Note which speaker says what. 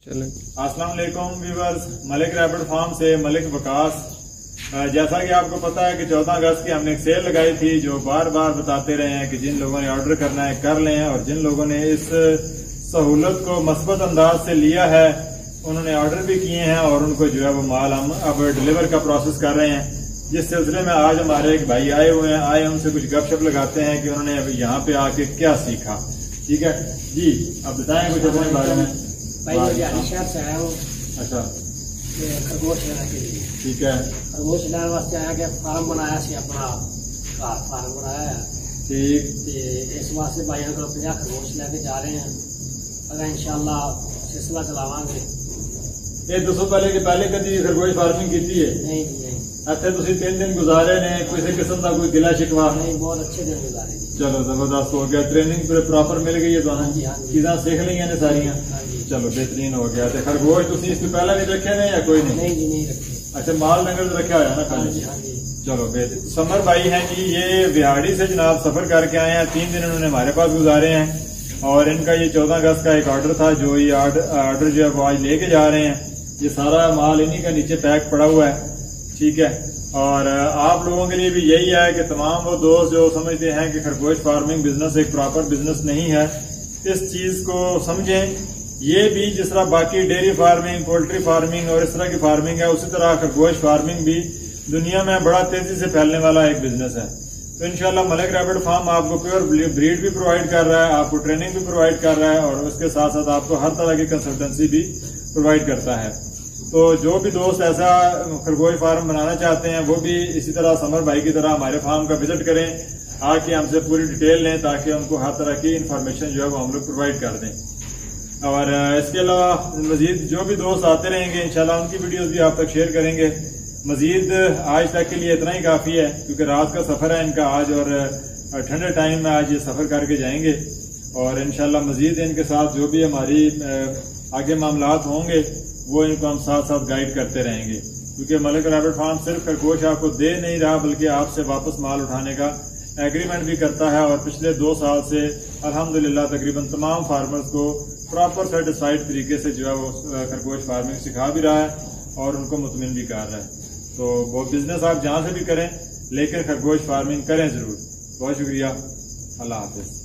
Speaker 1: अस्सलाम वालेकुम viewers, Malik rabbit farm से मलिक वकास। जैसा कि आपको पता है कि 14 अगस्त की हमने एक सेल लगाई थी जो बार बार बताते रहे हैं कि जिन लोगों ने ऑर्डर करना है कर लें, और जिन लोगों ने इस सहूलत को मस्बत अंदाज से लिया है उन्होंने ऑर्डर भी किए हैं और उनको जो है वो माल हम अब डिलीवर का प्रोसेस कर रहे हैं। जिस सिलसिले में आज हमारे एक भाई आए हुए हैं, आए उनसे कुछ गपशप लगाते हैं कि उन्होंने यहाँ पे आके क्या सीखा। ठीक है जी, अब बताएं कुछ अपने बारे में।
Speaker 2: भाई मैं शहर से आया हूँ।
Speaker 1: अच्छा,
Speaker 2: खरगोश लेने के लिए।
Speaker 1: ठीक है,
Speaker 2: खरगोश लेने वास्ते आया कि फार्म बनाया सी अपना घर फार्म बनाया है।
Speaker 1: ठीक,
Speaker 2: इस वास्ते भाइयों को 50 खरगोश लेके जा रहे हैं। अगर इंशाल्लाह सिलसिला चलावांगे।
Speaker 1: ये दोस्तों पहले कभी खरगोश फार्मिंग की है?
Speaker 2: नहीं।
Speaker 1: अच्छा, तुम 3 दिन गुजारे ने, किसी किस्म का कोई गिला शिकवा?
Speaker 2: नहीं, बहुत अच्छे दिन गुजारे।
Speaker 1: चलो जबरदस्त हो गया, ट्रेनिंग प्रॉपर मिल गई है दोनों चीजा सीख ली ने सारिया। चलो बेहतरीन हो गया। तो खरगोश तुम इससे पहले नहीं रखे ने या कोई नहीं?
Speaker 2: नहीं रखे।
Speaker 1: अच्छा, माल नगर रखा है ना खाली? चलो बेहतर। समर भाई हैं जी, ये बिहाड़ी से जनाब सफर करके आए हैं। 3 दिन उन्होंने हमारे पास गुजारे हैं और इनका ये 14 अगस्त का एक ऑर्डर था जो ये ऑर्डर जो है वो आज लेके जा रहे हैं। ये सारा माल इन्हीं का नीचे पैक पड़ा हुआ है। ठीक है, और आप लोगों के लिए भी यही है कि तमाम वो दोस्त जो समझते हैं कि खरगोश फार्मिंग बिजनेस एक प्रॉपर बिजनेस नहीं है, इस चीज को समझें। ये भी जिस तरह बाकी डेयरी फार्मिंग, पोल्ट्री फार्मिंग और इस तरह की फार्मिंग है, उसी तरह खरगोश फार्मिंग भी दुनिया में बड़ा तेजी से फैलने वाला एक बिजनेस है। तो इंशाल्लाह मलिक रैबिट फार्म आपको प्योर ब्रीड भी प्रोवाइड कर रहा है, आपको ट्रेनिंग भी प्रोवाइड कर रहा है और उसके साथ साथ आपको हर तरह की कंसल्टेंसी भी प्रोवाइड करता है। तो जो भी दोस्त ऐसा खरगोश फार्म बनाना चाहते हैं वो भी इसी तरह समर भाई की तरह हमारे फार्म का विजिट करें, आके हमसे पूरी डिटेल लें ताकि उनको हर तरह की इंफॉर्मेशन जो है वो हम लोग प्रोवाइड कर दें। और इसके अलावा मजीद जो भी दोस्त आते रहेंगे इंशाल्लाह उनकी वीडियोस भी आप तक शेयर करेंगे। मजीद आज तक के लिए इतना ही काफी है क्योंकि रात का सफर है इनका आज और ठंडे टाइम में आज ये सफर करके जाएंगे और इंशाल्लाह मजीद इनके साथ जो भी हमारी आगे मामलात होंगे वो इनको हम साथ साथ गाइड करते रहेंगे, क्योंकि मलिक रैबिट फार्म सिर्फ खरगोश आपको दे नहीं रहा बल्कि आपसे वापस माल उठाने का एग्रीमेंट भी करता है। और पिछले 2 साल से अल्हम्दुलिल्लाह तकरीबन तमाम फार्मर्स को प्रॉपर सेटिस्फाइड तरीके से जो है वो खरगोश फार्मिंग सिखा भी रहा है और उनको मुतमिन भी कर रहा है। तो वो बिजनेस आप जहां से भी करें लेकिन खरगोश फार्मिंग करें जरूर। बहुत शुक्रिया, अल्लाह हाफिज।